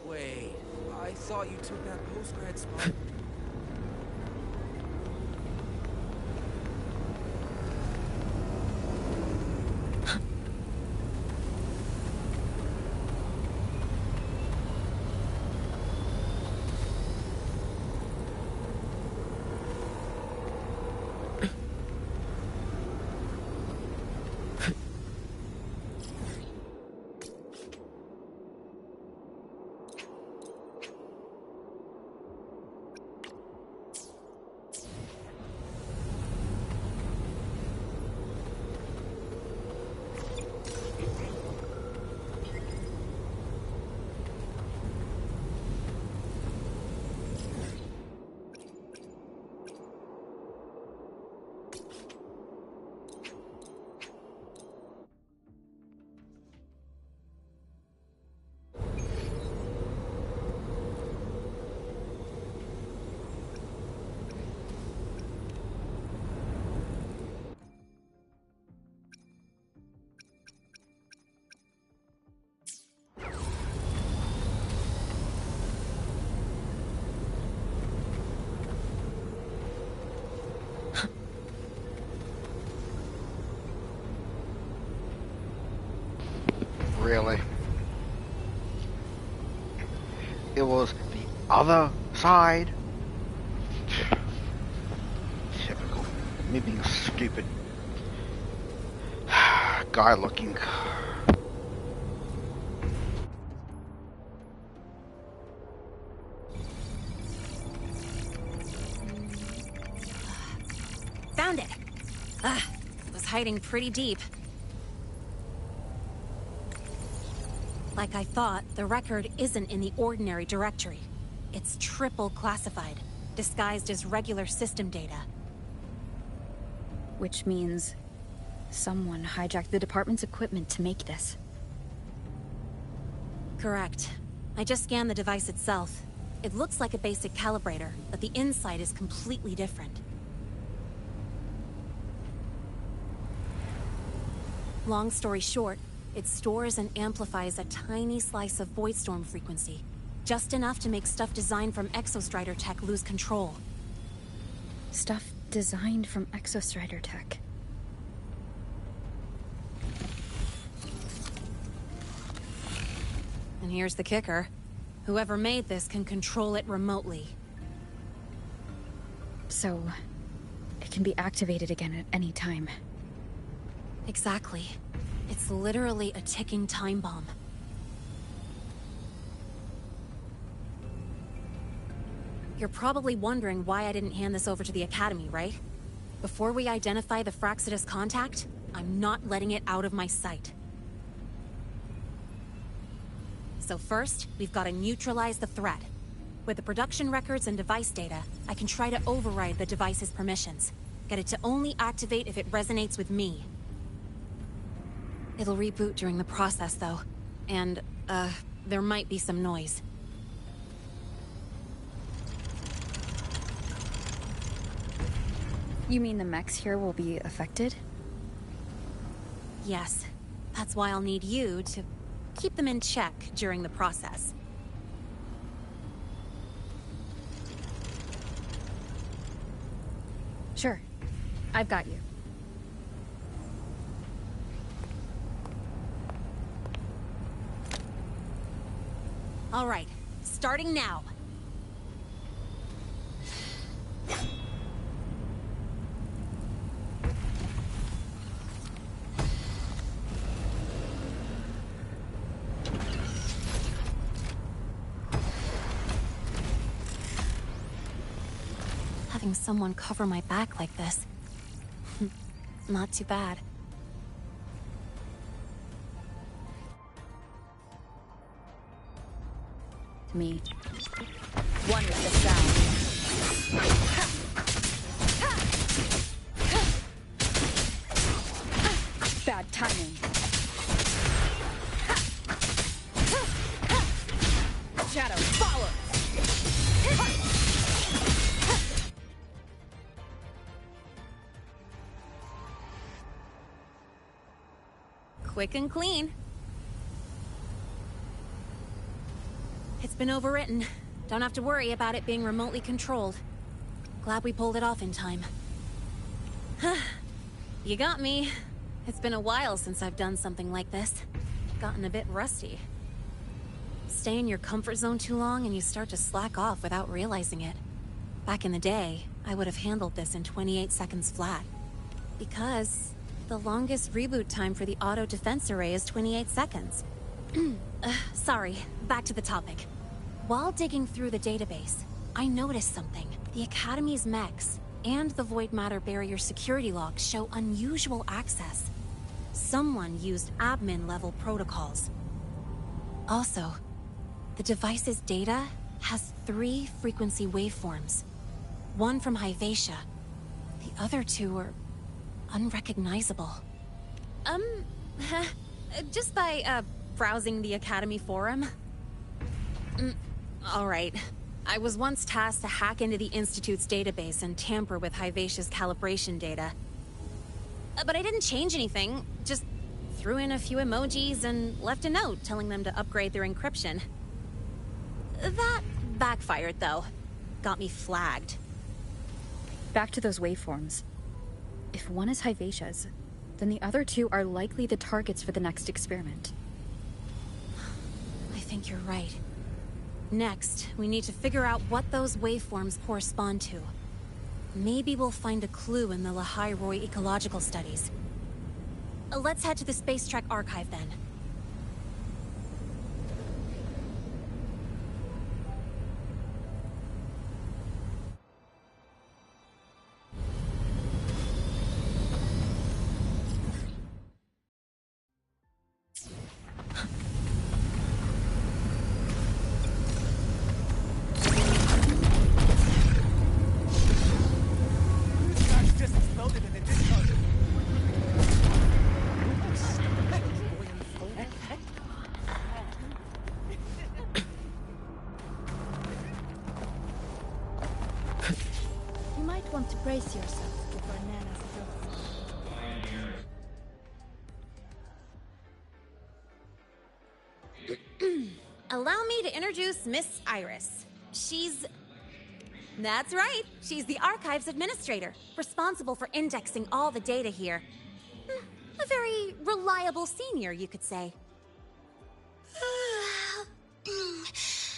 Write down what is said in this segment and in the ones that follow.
Wait, I thought you took that post-grad spot. Really? It was the other side? Typical. Me being stupid. Guy looking. Found it! It was hiding pretty deep. Like I thought, the record isn't in the ordinary directory. It's triple classified, disguised as regular system data. Which means someone hijacked the department's equipment to make this. Correct. I just scanned the device itself. It looks like a basic calibrator, but the inside is completely different. Long story short, it stores and amplifies a tiny slice of Voidstorm frequency. Just enough to make stuff designed from Exostrider tech lose control. Stuff designed from Exostrider tech. And here's the kicker. Whoever made this can control it remotely. So, it can be activated again at any time. Exactly. It's literally a ticking time bomb. You're probably wondering why I didn't hand this over to the Academy, right? Before we identify the Fraxidus contact, I'm not letting it out of my sight. So first, we've got to neutralize the threat. With the production records and device data, I can try to override the device's permissions. Get it to only activate if it resonates with me. It'll reboot during the process, though. And, there might be some noise. You mean the mechs here will be affected? Yes. That's why I'll need you to keep them in check during the process. Sure. I've got you. All right, starting now. Having someone cover my back like this, not too bad. Me. One with the sound. Bad timing. Shadow, follow! Quick and clean. It's been overwritten. Don't have to worry about it being remotely controlled. Glad we pulled it off in time. You got me. It's been a while since I've done something like this. Gotten a bit rusty. Stay in your comfort zone too long and you start to slack off without realizing it. Back in the day, I would have handled this in 28 seconds flat. Because the longest reboot time for the auto defense array is 28 seconds. Sorry, back to the topic. While digging through the database, I noticed something. The Academy's mechs and the Void Matter Barrier security logs show unusual access. Someone used admin-level protocols. Also, the device's data has 3 frequency waveforms. One from Hyvatia. The other 2 are unrecognizable. Just by, browsing the Academy forum? Alright. I was once tasked to hack into the Institute's database and tamper with Hyvatia's calibration data. But I didn't change anything, just threw in a few emojis and left a note telling them to upgrade their encryption. That backfired, though. Got me flagged. Back to those waveforms. If one is Hyvatia's, then the other 2 are likely the targets for the next experiment. I think you're right. Next, we need to figure out what those waveforms correspond to. Maybe we'll find a clue in the Lehigh Roy ecological studies. Let's head to the Space Trek archive then. You might want to brace yourself before Nana's through. Allow me to introduce Miss Iris. That's right, she's the Archives Administrator, responsible for indexing all the data here. A very reliable senior, you could say.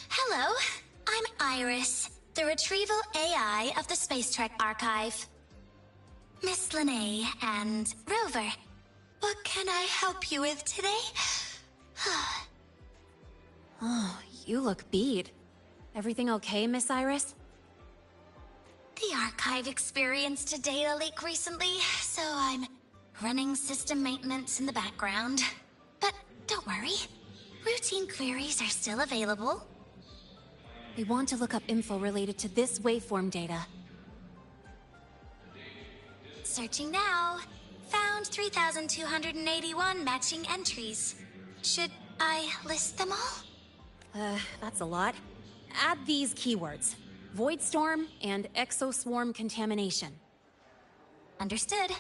Hello, I'm Iris, the Retrieval AI of the Space Trek Archive. Miss Lene and Rover, what can I help you with today? Oh, you look beat. Everything okay, Miss Iris? The Archive experienced a data leak recently, so I'm running system maintenance in the background. But don't worry, routine queries are still available. We want to look up info related to this waveform data. Searching now. Found 3,281 matching entries. Should I list them all? That's a lot. Add these keywords. Void Storm and Exoswarm Contamination. Understood.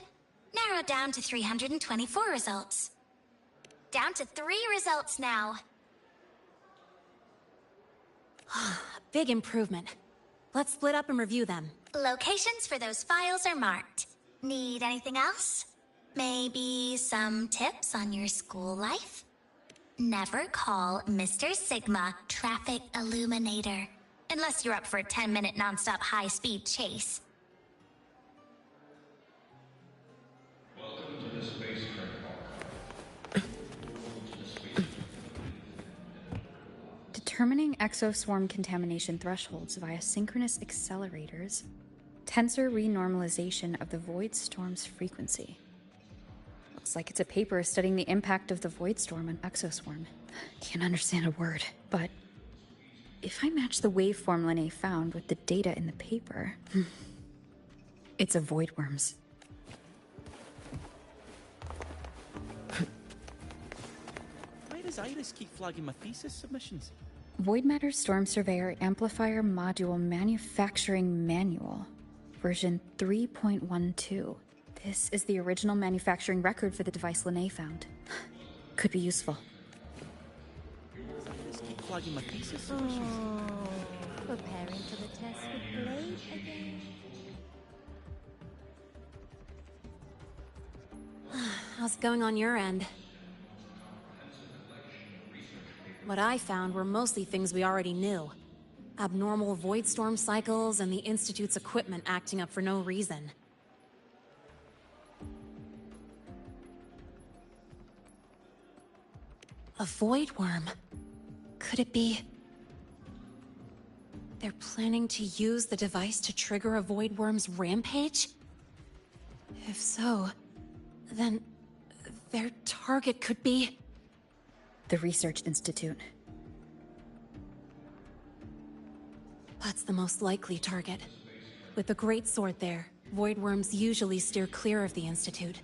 Narrowed down to 324 results. Down to 3 results now. Big improvement. Let's split up and review them. Locations for those files are marked. Need anything else? Maybe some tips on your school life? Never call Mr. Sigma Traffic Illuminator. Unless you're up for a 10-minute non-stop high-speed chase. Welcome to the Space Trek. Determining exoswarm contamination thresholds via synchronous accelerators. Tensor renormalization of the void storm's frequency. Looks like it's a paper studying the impact of the void storm on exoswarm. Can't understand a word, but if I match the waveform Lene found with the data in the paper, it's a void worms. Why does Iris keep flagging my thesis submissions? Void Matter Storm Surveyor Amplifier Module Manufacturing Manual, version 3.12. This is the original manufacturing record for the device Lene found. Could be useful. Does Iris keep flagging my thesis Oh, submissions? preparing for the test with Blade again. How's it going on your end? What I found were mostly things we already knew. Abnormal void storm cycles and the Institute's equipment acting up for no reason. A void worm. Could it be... They're planning to use the device to trigger a void worm's rampage? If so, then their target could be... The Research Institute. That's the most likely target. With the Great Sword there, void worms usually steer clear of the Institute.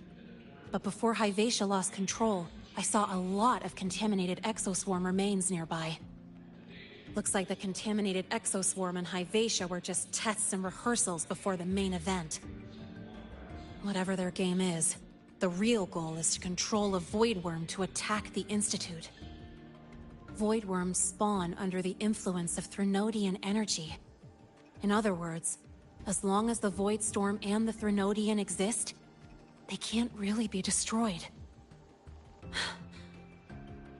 But before Hyvatia lost control, I saw a lot of contaminated exoswarm remains nearby. Looks like the contaminated exoswarm and Hyvatia were just tests and rehearsals before the main event. Whatever their game is, the real goal is to control a void worm to attack the Institute. Void worms spawn under the influence of Threnodian energy. In other words, as long as the Void Storm and the Threnodian exist, they can't really be destroyed.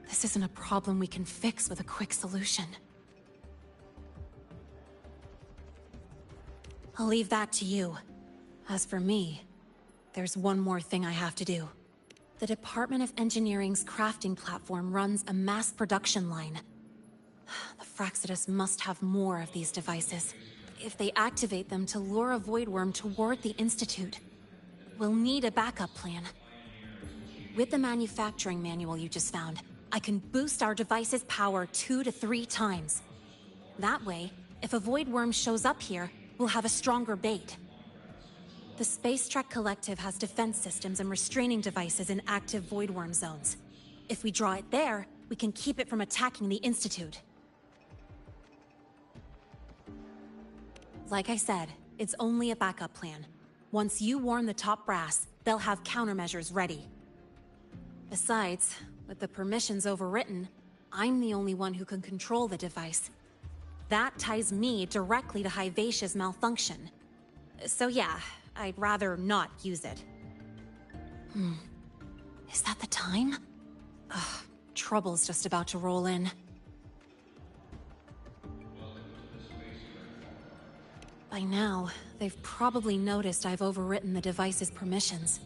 This isn't a problem we can fix with a quick solution. I'll leave that to you. As for me, there's one more thing I have to do. The Department of Engineering's crafting platform runs a mass production line. The Fraxidus must have more of these devices. If they activate them to lure a void worm toward the Institute, we'll need a backup plan. With the manufacturing manual you just found, I can boost our device's power 2 to 3 times. That way, if a void worm shows up here, we'll have a stronger bait. The Space Trek Collective has defense systems and restraining devices in active void worm zones. If we draw it there, we can keep it from attacking the Institute. Like I said, it's only a backup plan. Once you warn the top brass, they'll have countermeasures ready. Besides, with the permissions overwritten, I'm the only one who can control the device. That ties me directly to Hyvatia's malfunction. So yeah, I'd rather not use it. Is that the time? Ugh, trouble's just about to roll in. By now, they've probably noticed I've overwritten the device's permissions.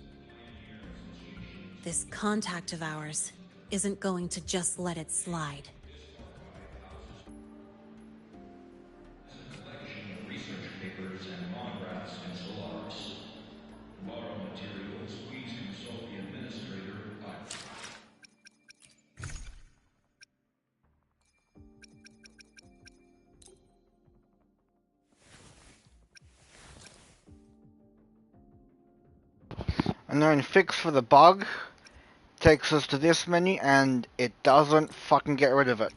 This contact of ours isn't going to just let it slide. Research papers and monographs in Solaris. To borrow materials, please consult the administrator. And then fix for the bug takes us to this menu and it doesn't fucking get rid of it.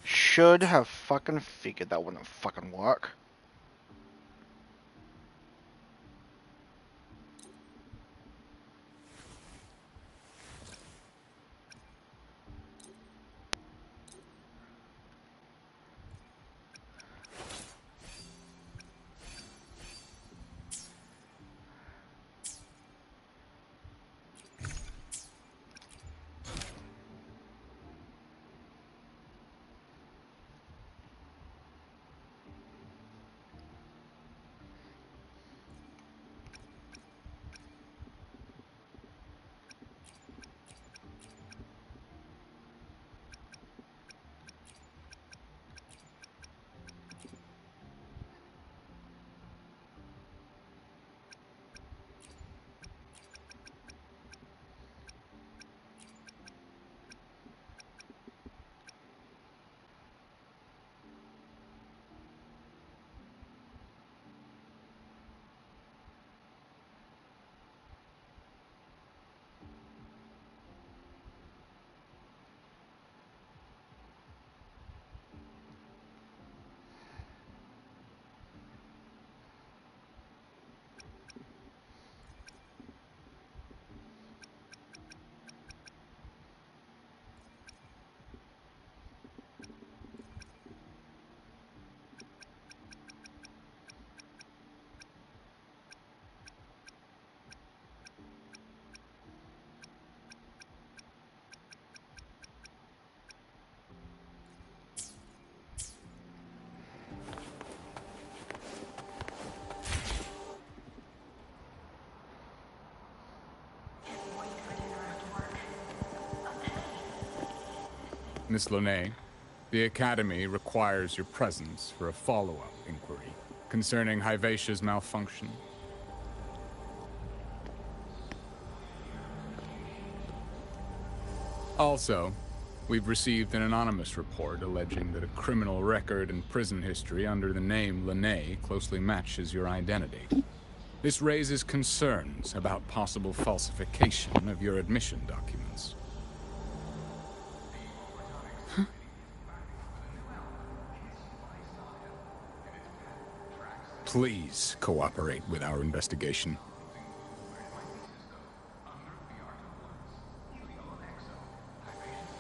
Should have fucking figured that wouldn't fucking work. Miss Lene, the Academy requires your presence for a follow-up inquiry concerning Hyvatia's malfunction. Also, we've received an anonymous report alleging that a criminal record and prison history under the name Lene closely matches your identity. This raises concerns about possible falsification of your admission documents. Please cooperate with our investigation.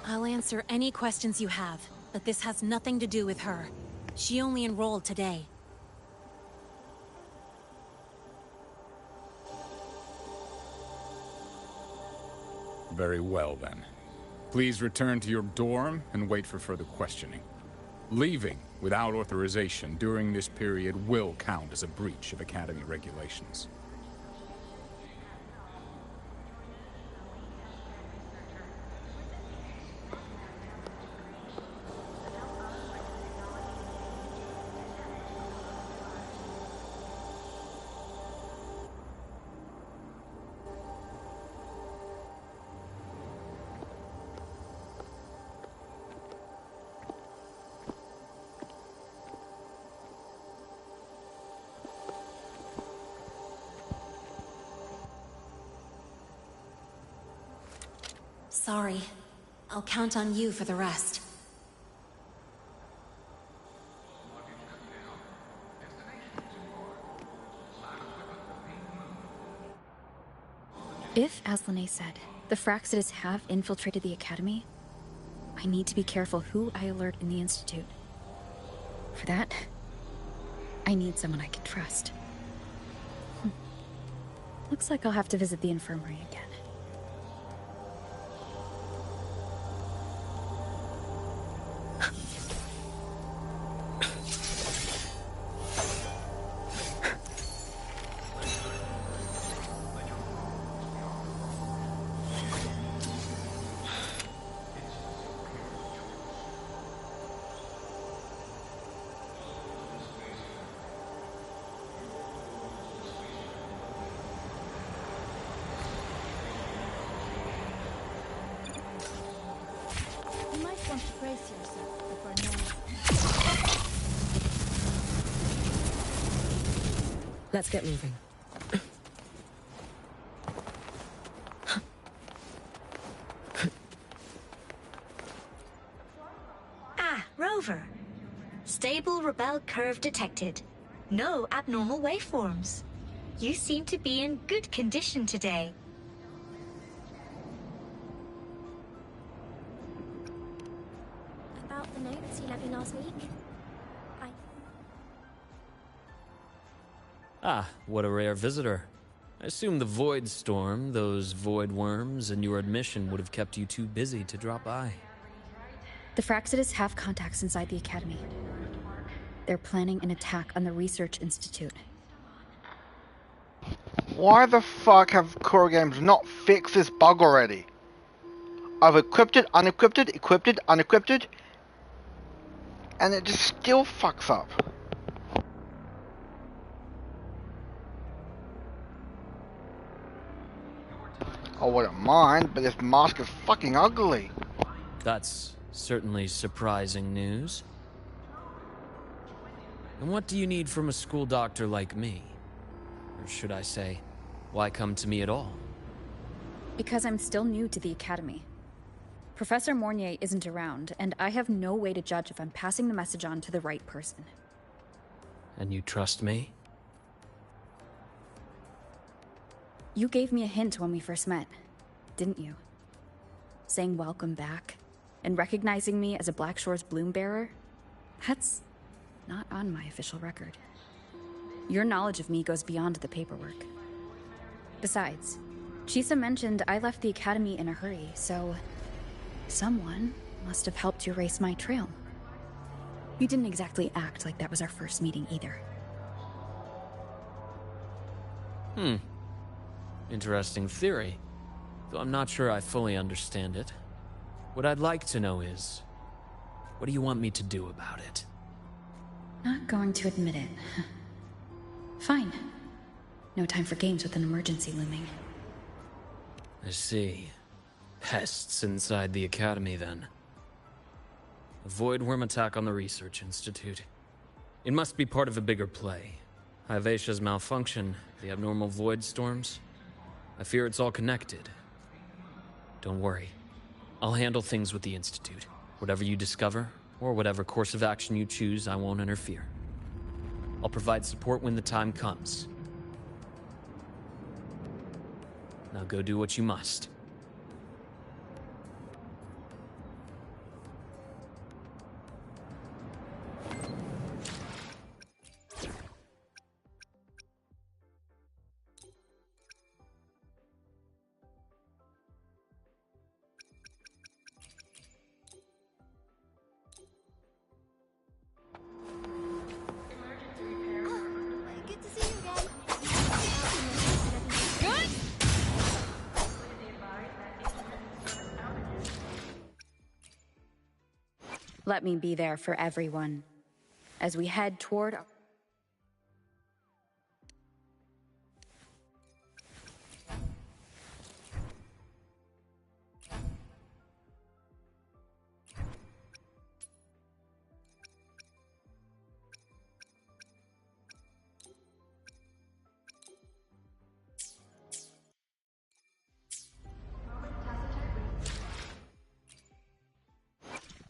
I'll answer any questions you have, but this has nothing to do with her. She only enrolled today. Very well, then. Please return to your dorm and wait for further questioning. Leaving without authorization during this period will count as a breach of Academy regulations. Sorry. I'll count on you for the rest. If, as Lene said, the Fraxidas have infiltrated the Academy, I need to be careful who I alert in the Institute. For that, I need someone I can trust. Looks like I'll have to visit the infirmary again. You might want to brace yourself before knowing. Let's get moving. Ah, Rover. Stable Rebel curve detected. No abnormal waveforms. You seem to be in good condition today. About the notes you left me last week? Ah, what a rare visitor. I assume the Void Storm, those void worms, and your admission would have kept you too busy to drop by. The Fraxidas have contacts inside the Academy. They're planning an attack on the Research Institute. Why the fuck have Core Games not fixed this bug already? I've equipped it, unequipped it, equipped it, unequipped it, and it just still fucks up. I wouldn't mind, but this mask is fucking ugly. That's certainly surprising news. And what do you need from a school doctor like me? Or should I say, why come to me at all? Because I'm still new to the Academy. Professor Mornier isn't around, and I have no way to judge if I'm passing the message on to the right person. And you trust me? You gave me a hint when we first met, didn't you? Saying welcome back, and recognizing me as a Black Shore's bloom bearer? That's not on my official record. Your knowledge of me goes beyond the paperwork. Besides, Chisa mentioned I left the Academy in a hurry, so someone must have helped you erase my trail. You didn't exactly act like that was our first meeting either. Interesting theory, though I'm not sure I fully understand it. What I'd like to know is, What do you want me to do about it? Not going to admit it. Fine. No time for games with an emergency looming. I see. Pests inside the Academy, then. A void worm attack on the Research Institute. It must be part of a bigger play. Hivacia's malfunction, the abnormal void storms. I fear it's all connected. Don't worry. I'll handle things with the Institute. Whatever you discover, or whatever course of action you choose, I won't interfere. I'll provide support when the time comes. Now go do what you must. Good to see you again. Let me be there for everyone. As we head toward...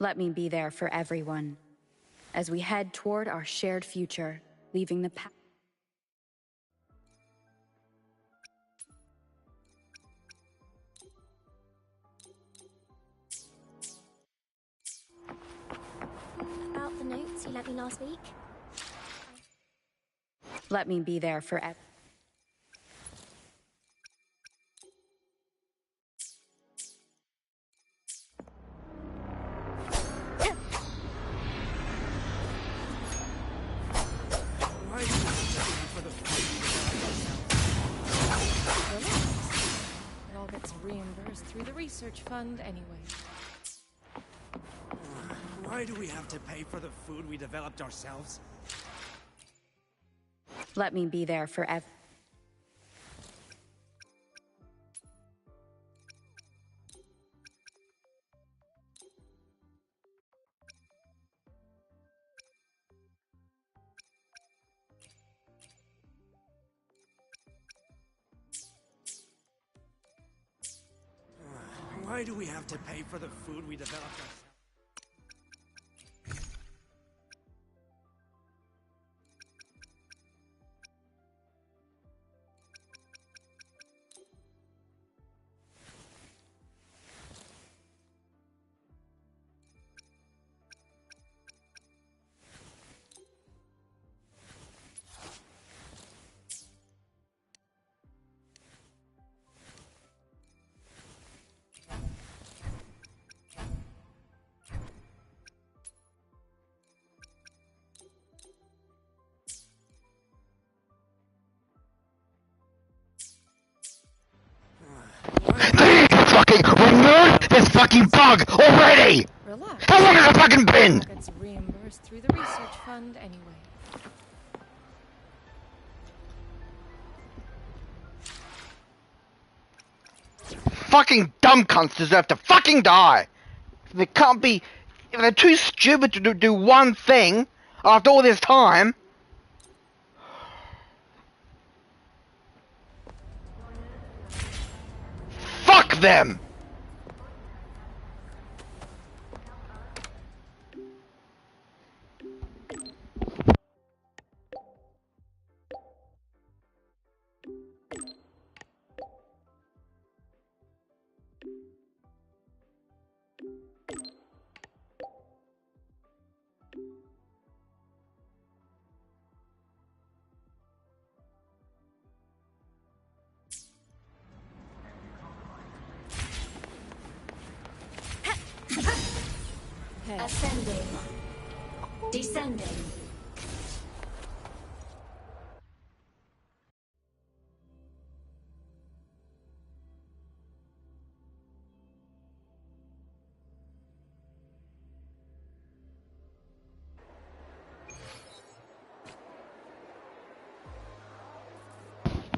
Let me be there for everyone. As we head toward our shared future, leaving the past. About the notes you lent me last week. Let me be there for Why do you have to pay for the food? It all gets reimbursed through the research fund anyway. Why do we have to pay for the food we developed ourselves? Let me be there for Why do we have to pay for the food we developed ourselves? Fucking remove this fucking bug already! Relax. How long has it fucking been? It gets reimbursed through the research fund anyway. Fucking dumb cunts deserve to fucking die! They can't be... If they're too stupid to do one thing after all this time... Fuck them! Ascending. Descending.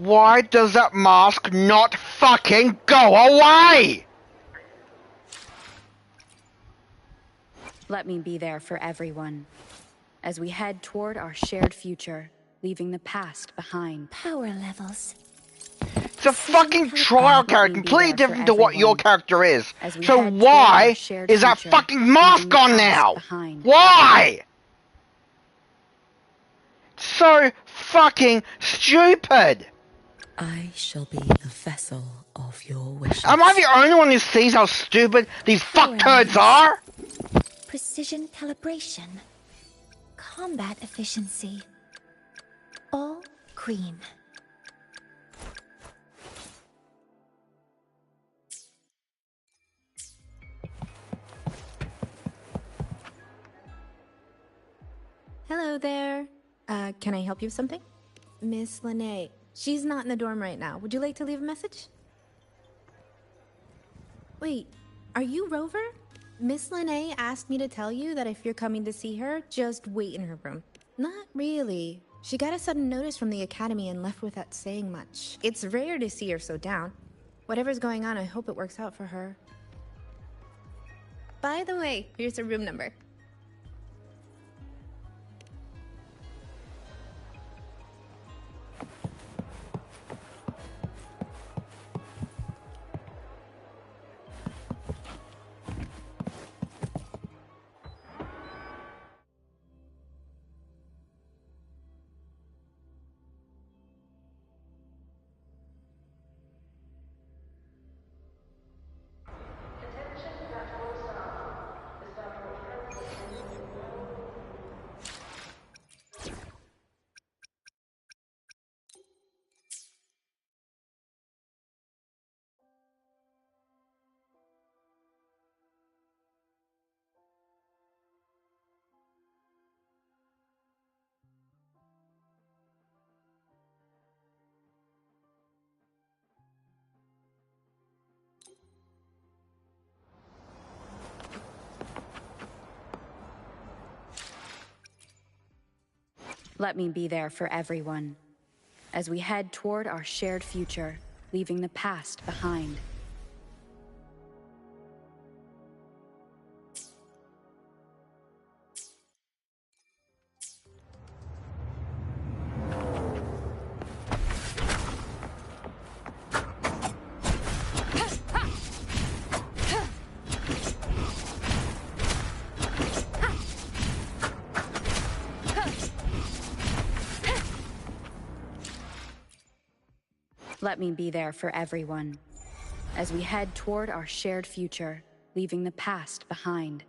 Why does that mask not fucking go away? Let me be there for everyone as we head toward our shared future, leaving the past behind. Power levels. It's a fucking trial character, completely different to what your character is. So why is that fucking mask on now? Why? So fucking stupid. I shall be the vessel of your wishes. Am I the only one who sees how stupid these fuckturds are? Precision calibration. Combat efficiency. All green. Hello there. Can I help you with something? Miss Lene. She's not in the dorm right now. Would you like to leave a message? Wait, are you Rover? Miss Lene asked me to tell you that if you're coming to see her, just wait in her room. Not really. She got a sudden notice from the academy and left without saying much. It's rare to see her so down. Whatever's going on, I hope it works out for her. By the way, here's her room number. Let me be there for everyone as we head toward our shared future, leaving the past behind. Let me be there for everyone as we head toward our shared future, leaving the past behind.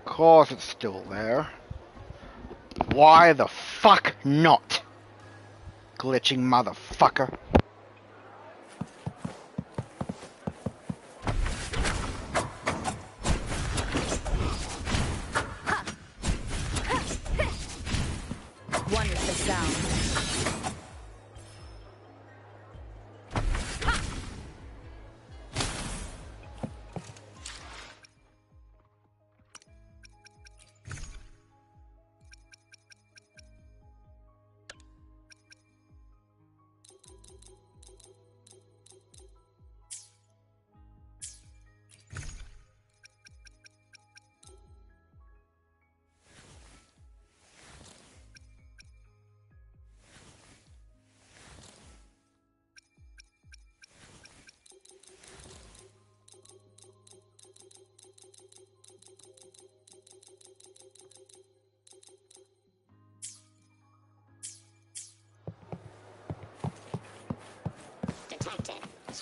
Of course it's still there. Why the fuck not? Glitching motherfucker. Wonderful sound.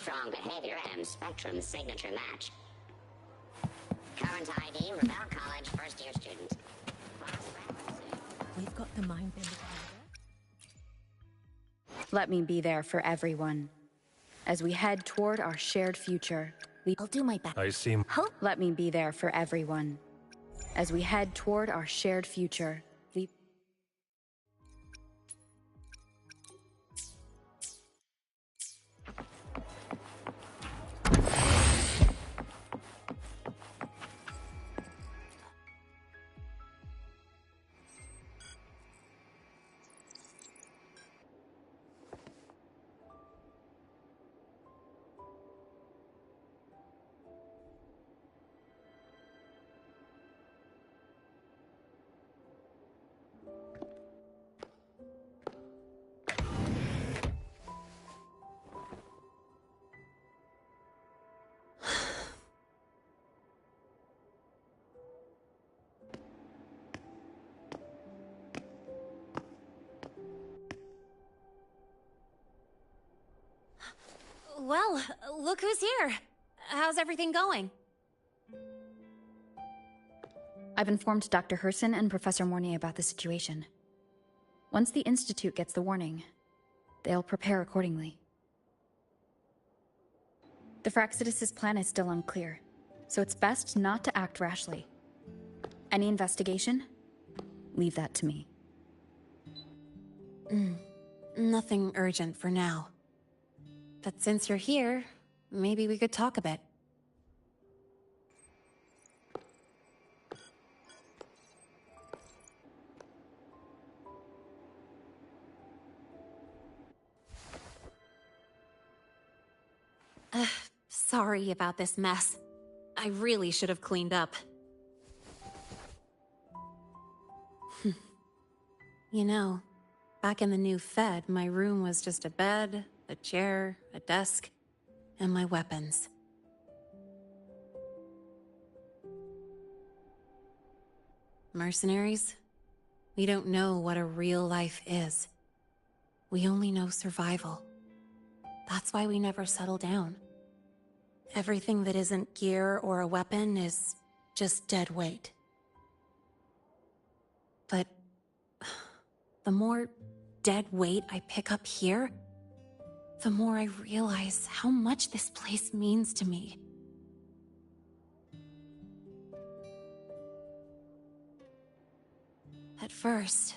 strong behavior and spectrum signature match. Current ID, Rebel College first-year student. We've got the mind bender. Let me be there for everyone. As we head toward our shared future, I'll do my best. I see. Let me be there for everyone. As we head toward our shared future, Well, look who's here. How's everything going? I've informed Dr. Herson and Professor Mornay about the situation. Once the Institute gets the warning, they'll prepare accordingly. The Fraxidus' plan is still unclear, so it's best not to act rashly. Any investigation? Leave that to me. Nothing urgent for now. But since you're here, maybe we could talk a bit. Sorry about this mess. I really should have cleaned up. You know, back in the new Fed, my room was just a bed, a chair, a desk, and my weapons. Mercenaries? We don't know what a real life is. We only know survival. That's why we never settle down. Everything that isn't gear or a weapon is just dead weight. But the more dead weight I pick up here, the more I realize how much this place means to me. At first,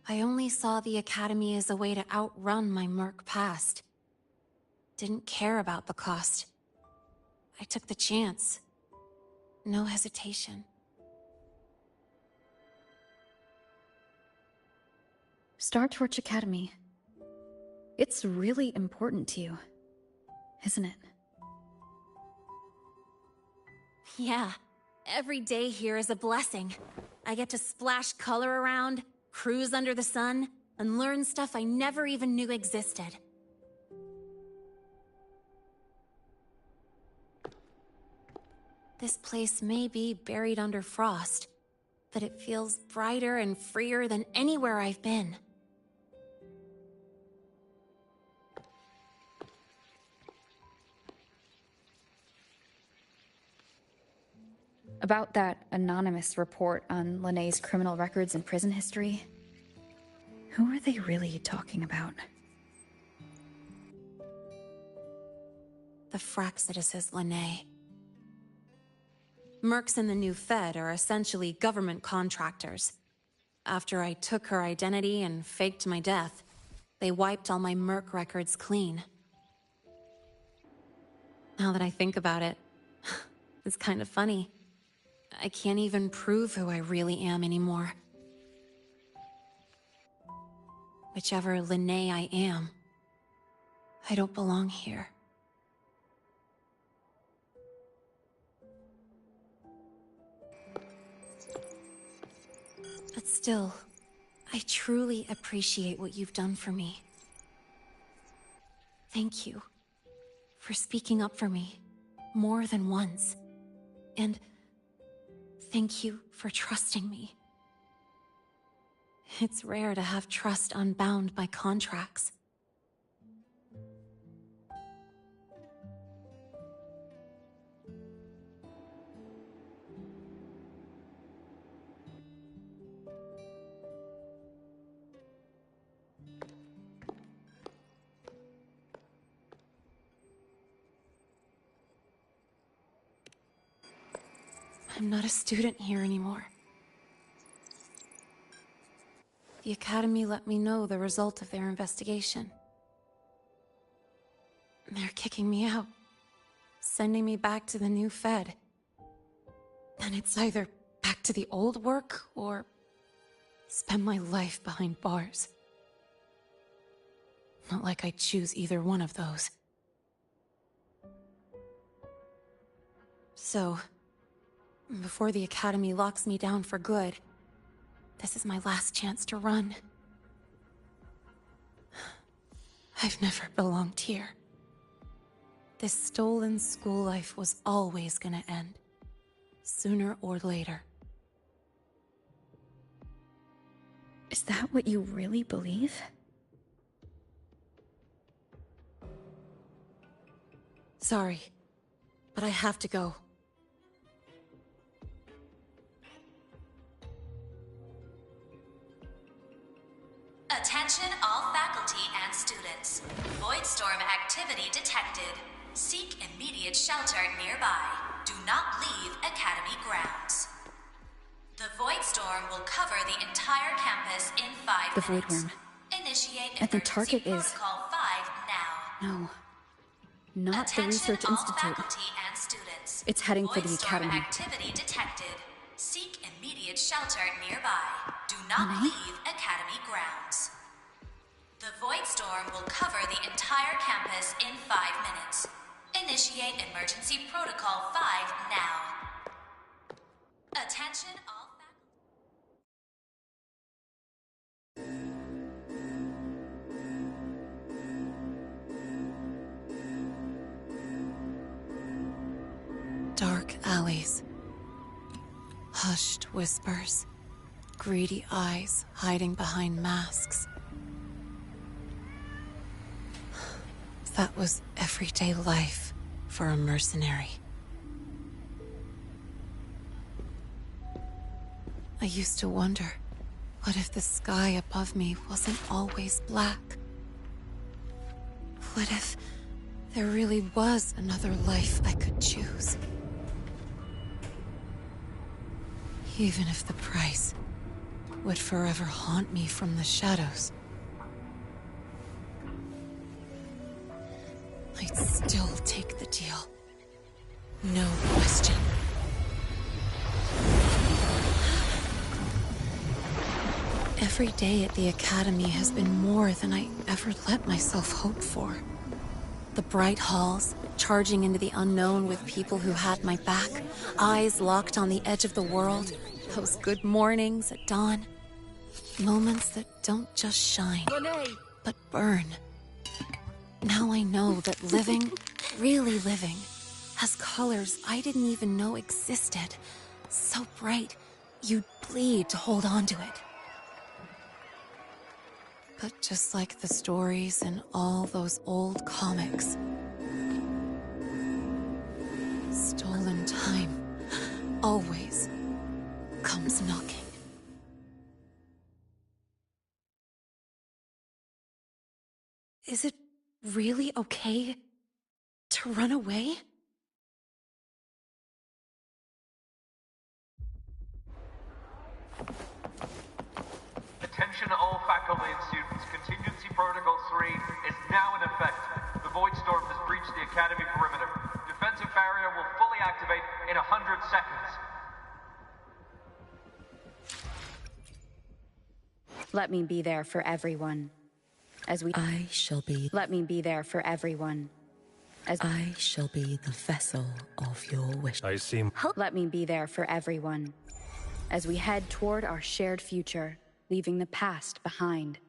I only saw the Academy as a way to outrun my merc past. Didn't care about the cost. I took the chance. No hesitation. Star Torch Academy. It's really important to you, isn't it? Yeah, every day here is a blessing. I get to splash color around, cruise under the sun, and learn stuff I never even knew existed. This place may be buried under frost, but it feels brighter and freer than anywhere I've been. About that anonymous report on Linnéa's criminal records and prison history, who are they really talking about? The Fraxidus' Linné. Mercs in the new Fed are essentially government contractors. After I took her identity and faked my death, they wiped all my merc records clean. Now that I think about it, it's kind of funny. I can't even prove who I really am anymore. Whichever Linné I am, I don't belong here. But still, I truly appreciate what you've done for me. Thank you for speaking up for me more than once. And thank you for trusting me. It's rare to have trust unbound by contracts. I'm not a student here anymore. The Academy let me know the result of their investigation. They're kicking me out, sending me back to the new Fed. And it's either back to the old work, or spend my life behind bars. Not like I choose either one of those. So, before the Academy locks me down for good, this is my last chance to run. I've never belonged here. This stolen school life was always gonna end. Sooner or later. Is that what you really believe? Sorry, but I have to go. Attention all faculty and students. Voidstorm activity detected. Seek immediate shelter nearby. Do not leave Academy grounds. The Voidstorm will cover the entire campus in 5 The minutes. Voidworm. Initiate And the emergency target is... protocol 5 now. No. Not the Attention Research all Institute. faculty and students. It's heading for the Voidstorm Academy. activity detected. Seek immediate shelter nearby. Do not Lene? leave Academy grounds. The Voidstorm will cover the entire campus in 5 minutes. Initiate emergency protocol 5 now. Attention all Dark alleys. Hushed whispers. Greedy eyes hiding behind masks. That was everyday life for a mercenary. I used to wonder, what if the sky above me wasn't always black? What if there really was another life I could choose? Even if the price would forever haunt me from the shadows. I'd still take the deal. No question. Every day at the Academy has been more than I ever let myself hope for. The bright halls, charging into the unknown with people who had my back, eyes locked on the edge of the world, those good mornings at dawn. Moments that don't just shine, but burn. Now I know that living, really living, has colors I didn't even know existed. So bright, you'd bleed to hold on to it. But just like the stories in all those old comics, stolen time always comes knocking. Is it really okay to run away? Attention all faculty and students. Contingency Protocol 3 is now in effect. The Voidstorm has breached the Academy perimeter. Defensive barrier will fully activate in 100 seconds. Let me be there for everyone. I shall be... Let me be there for everyone. I shall be the vessel of your wish. Let me be there for everyone. As we head toward our shared future, leaving the past behind.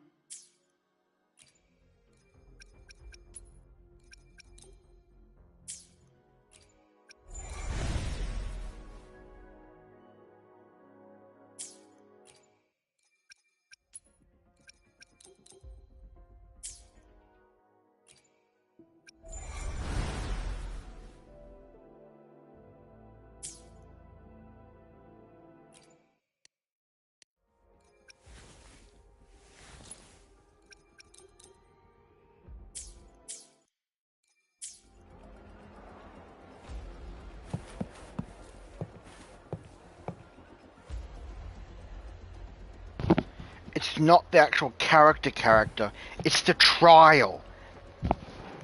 It's not the actual character. It's the trial.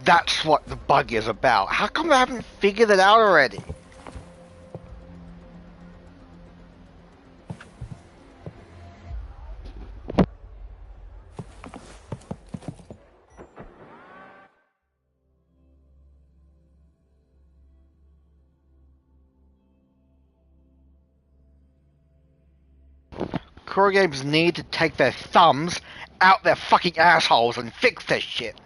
That's what the bug is about. How come I haven't figured it out already? Core games need to take their thumbs out their fucking assholes and fix this shit.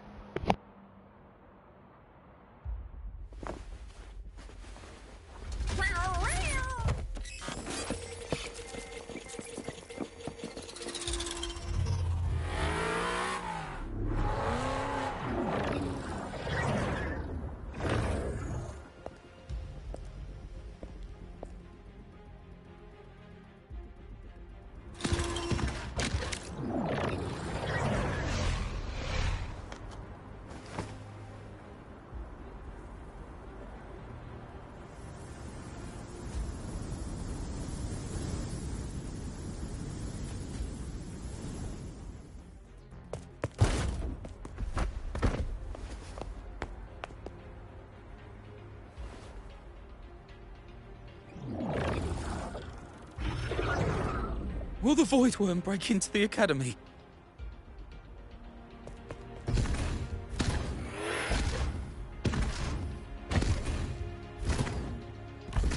Will the Void Worm break into the Academy?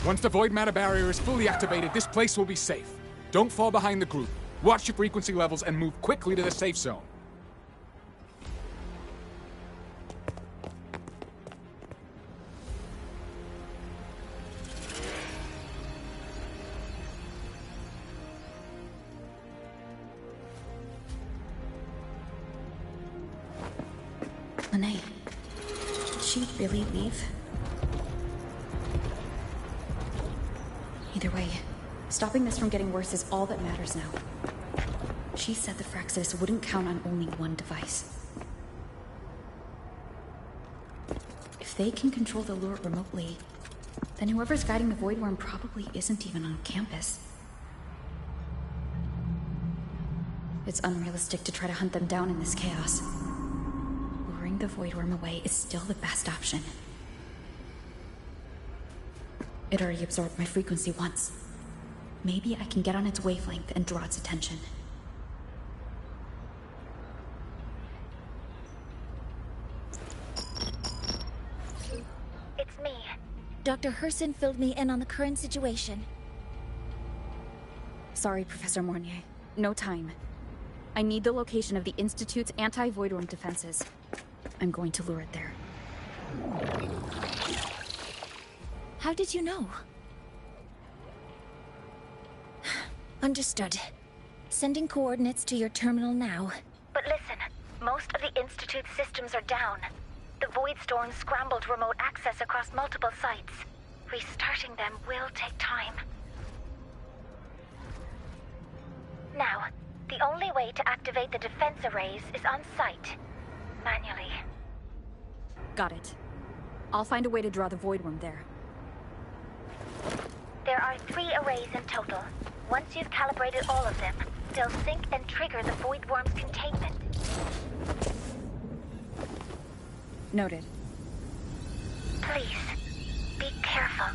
Once the Void Matter Barrier is fully activated, this place will be safe. Don't fall behind the group. Watch your frequency levels and move quickly to the safe zone. Lene, did she really leave? Either way, stopping this from getting worse is all that matters now. She said the Fraxis wouldn't count on only one device. If they can control the lure remotely, then whoever's guiding the Void Worm probably isn't even on campus. It's unrealistic to try to hunt them down in this chaos. Luring the Void Worm away is still the best option. It already absorbed my frequency once. Maybe I can get on its wavelength and draw its attention. It's me. Dr. Herson filled me in on the current situation. Sorry, Professor Mornier. No time. I need the location of the Institute's anti-Void Worm defenses. I'm going to lure it there. How did you know? Understood. Sending coordinates to your terminal now. But listen, most of the Institute's systems are down. The Void Storm scrambled remote access across multiple sites. Restarting them will take time. Now, the only way to activate the defense arrays is on site. Manually. Got it. I'll find a way to draw the Void Worm there. There are 3 arrays in total. Once you've calibrated all of them, they'll sync and trigger the Void Worm's containment. Noted. Please, be careful.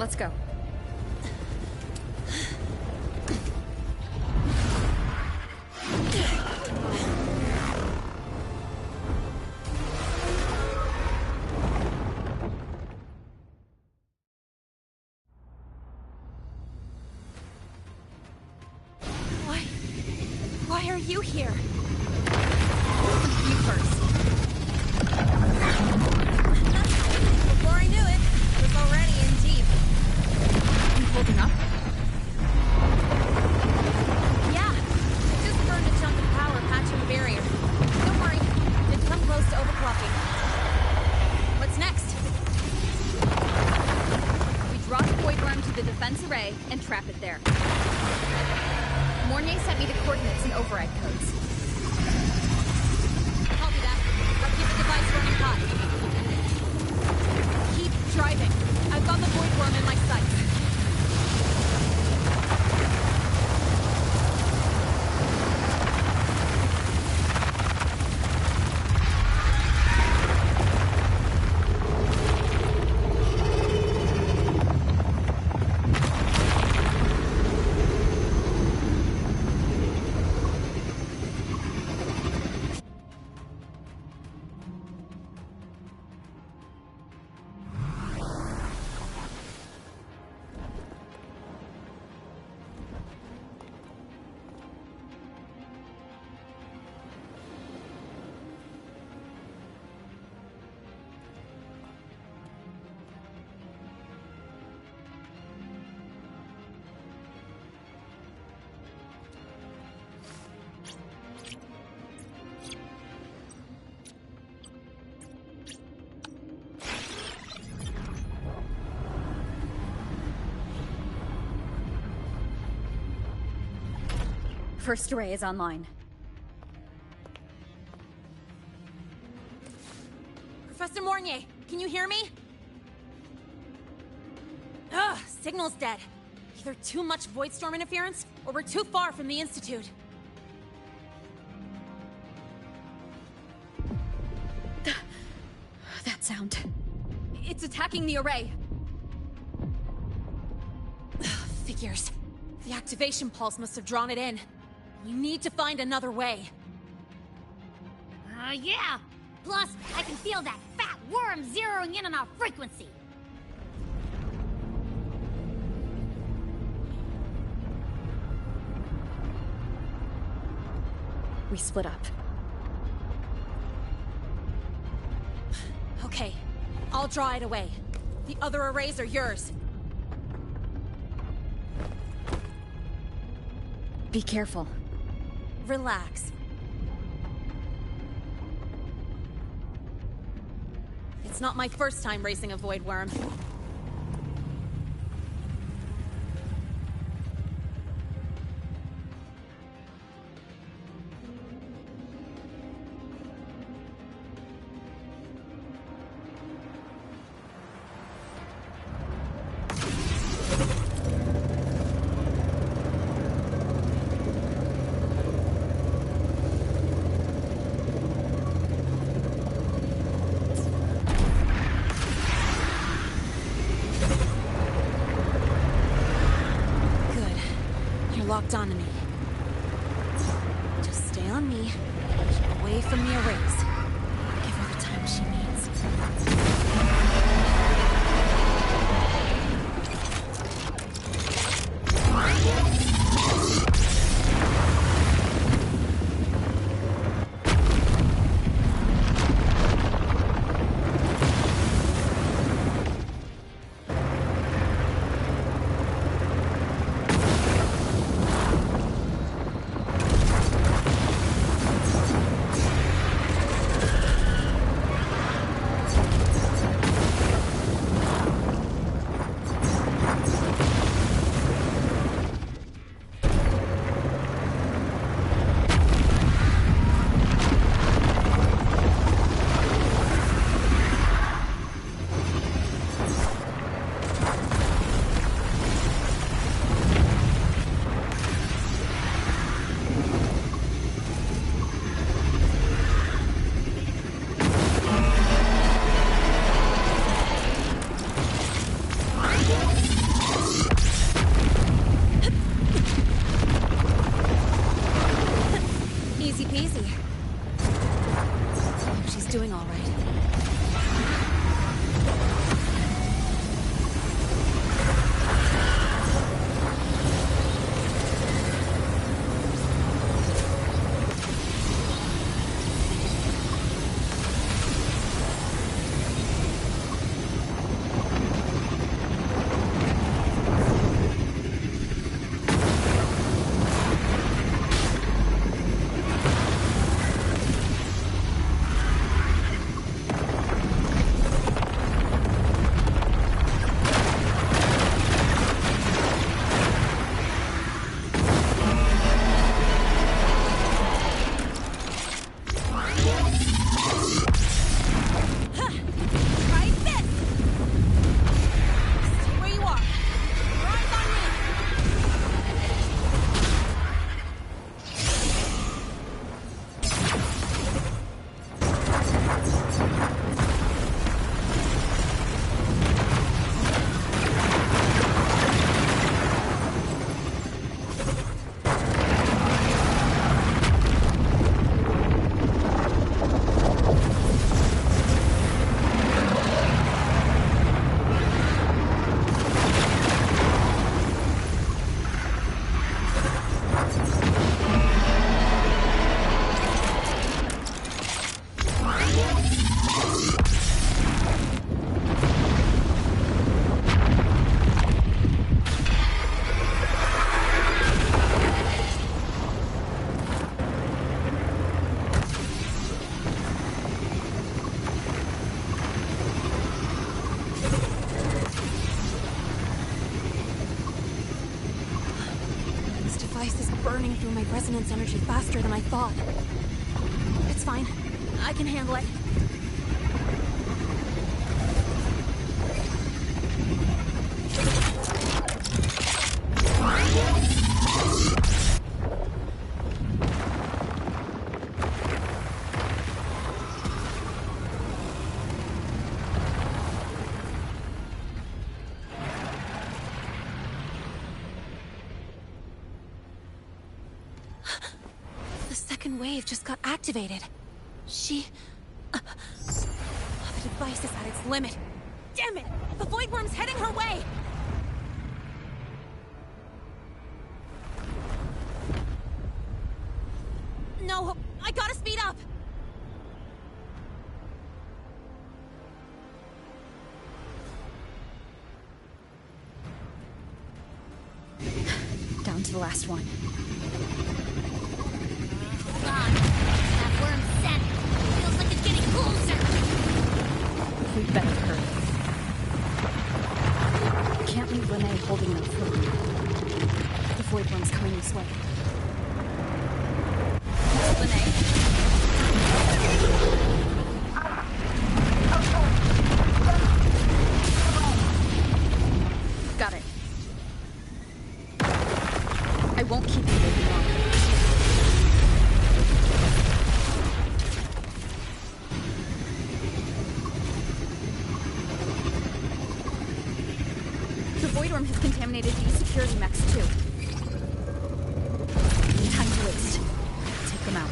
Let's go. Why are you here? You first. Before I knew it, I was already in deep. You holding up? Yeah. I just burned a chunk of power patching the barrier. Don't worry. Didn't come close to overclocking. What's next? We drop the void worm to the defense array and trap it there. Mornier sent me the coordinates and override codes. Copy that. I'll keep the device running hot. Keep driving. I've got the void worm in my sights. First array is online. Professor Mornier, can you hear me? Ugh, signal's dead. Either too much void storm interference, or we're too far from the Institute. That sound. It's attacking the array. Figures. The activation pulse must have drawn it in. We need to find another way. Yeah! Plus, I can feel that fat worm zeroing in on our frequency. We split up. Okay, I'll draw it away. The other arrays are yours. Be careful. Relax. It's not my first time racing a void worm. Locked onto me. Just stay on me. Keep away from the arrays. Give her the time she needs. burning through my resonance energy faster than I thought. It's fine. I can handle it. The second wave just got activated. The device is at its limit. Damn it! The Void Worm's heading her way! No, I gotta speed up! Down to the last one. That worm's set. Feels like it's getting closer. We better hurry. Can't leave Lene holding enough for long. The Void Worm's coming this way. Lene. Got it. I won't keep you waiting long. The Void Worm has contaminated these security mechs too. No time to waste. Take them out.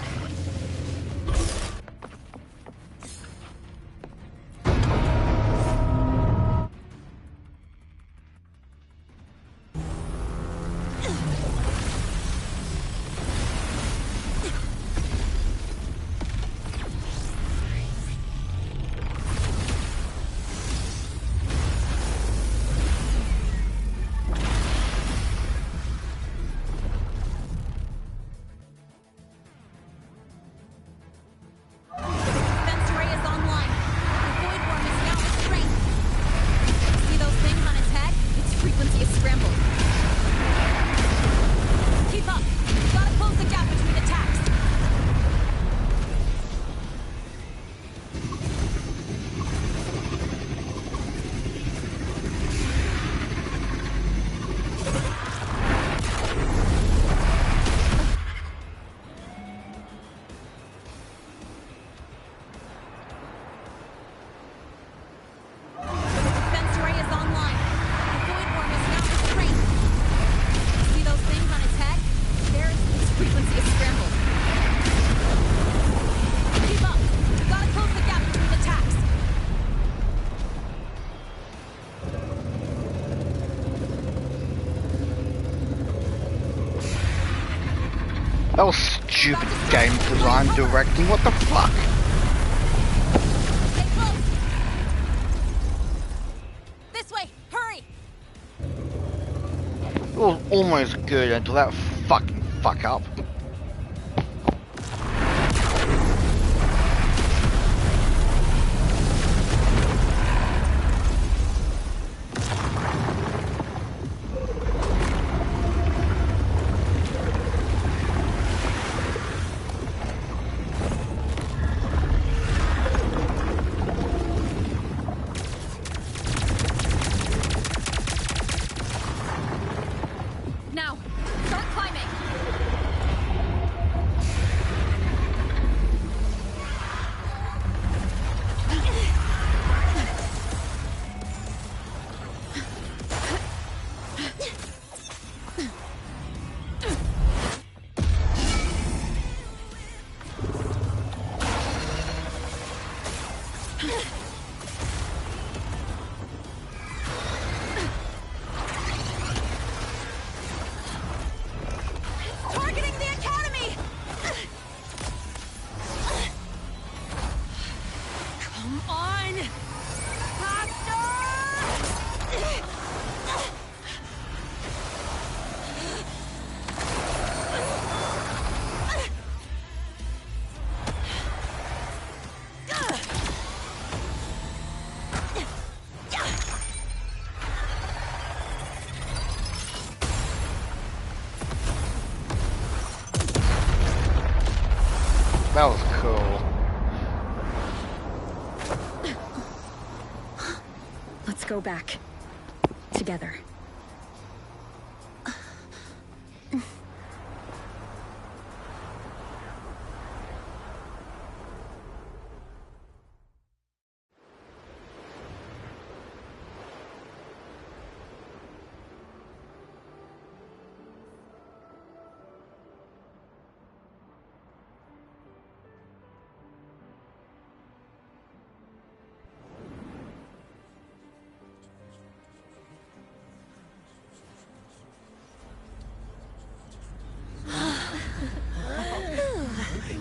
That was stupid game design directing, what the fuck? Stay close! This way, hurry! It was almost good until that fucking fuck up. That was cool. Let's go back. Together.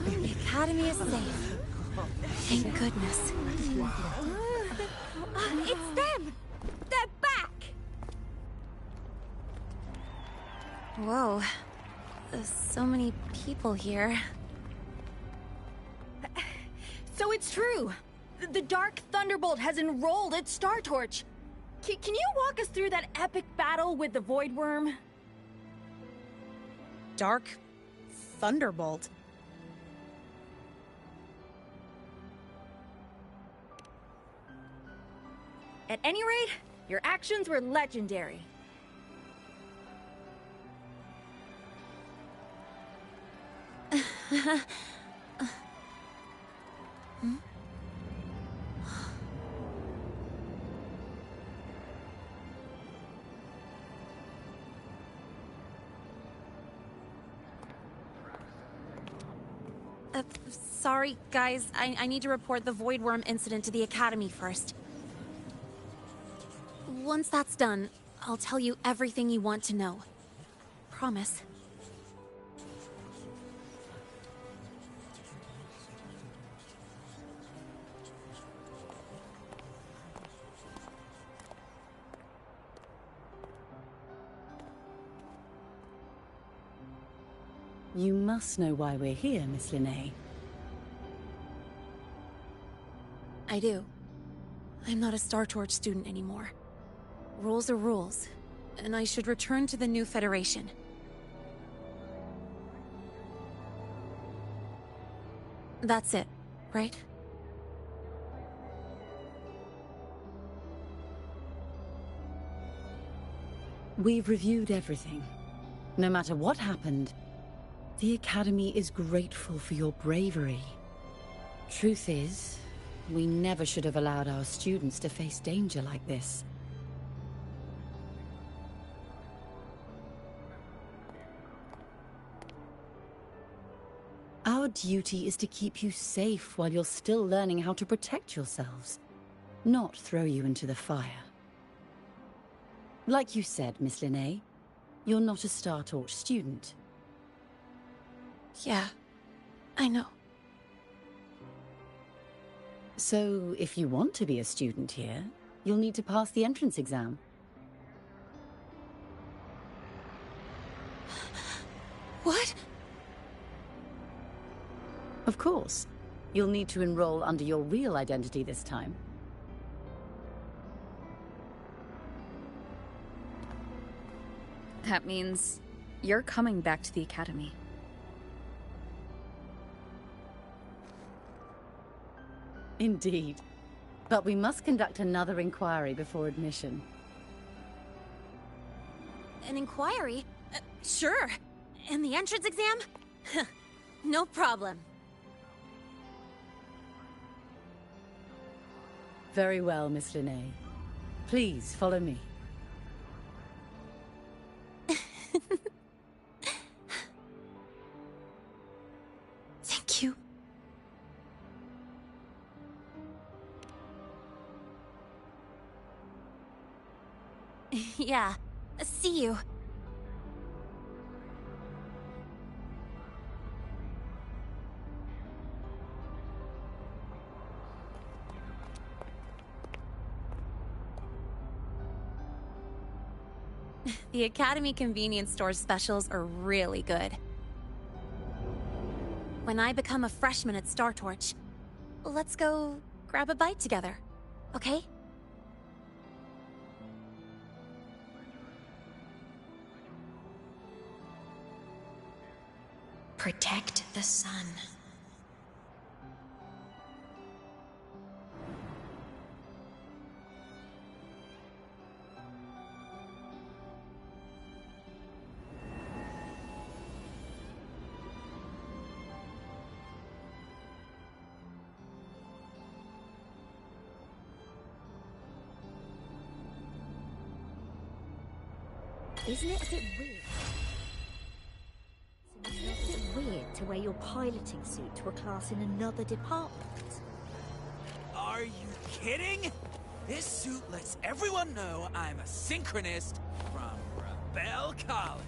The Academy is safe. Thank goodness. It's them! They're back! Whoa. There's so many people here. So it's true. The Dark Thunderbolt has enrolled at Star Torch. Can you walk us through that epic battle with the Void Worm? Dark Thunderbolt? At any rate, your actions were legendary. Sorry, guys. I need to report the Void Worm incident to the Academy first. Once that's done, I'll tell you everything you want to know. Promise. You must know why we're here, Miss Linnae. I do. I'm not a Star Torch student anymore. Rules are rules, and I should return to the new Federation. That's it, right? We've reviewed everything. No matter what happened, the Academy is grateful for your bravery. Truth is, we never should have allowed our students to face danger like this. Our duty is to keep you safe while you're still learning how to protect yourselves, not throw you into the fire. Like you said, Miss Linnae, you're not a Star Torch student. Yeah, I know. So, if you want to be a student here, you'll need to pass the entrance exam. What? Of course. You'll need to enroll under your real identity this time. That means you're coming back to the Academy. Indeed. But we must conduct another inquiry before admission. An inquiry? Sure. And the entrance exam? No problem. Very well, Miss Linnae. Please, follow me. Thank you. Yeah. See you. The Academy convenience store specials are really good. When I become a freshman at Star Torch, let's go grab a bite together, okay? Protect the sun. Isn't it a bit weird? Isn't it a bit weird to wear your piloting suit to a class in another department? Are you kidding? This suit lets everyone know I'm a synchronist from Rebel College.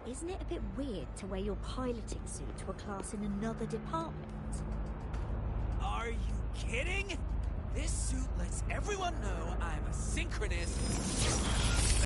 Isn't it a bit weird to wear your piloting suit to a class in another department? Are you kidding? This suit lets everyone know I'm a synchronist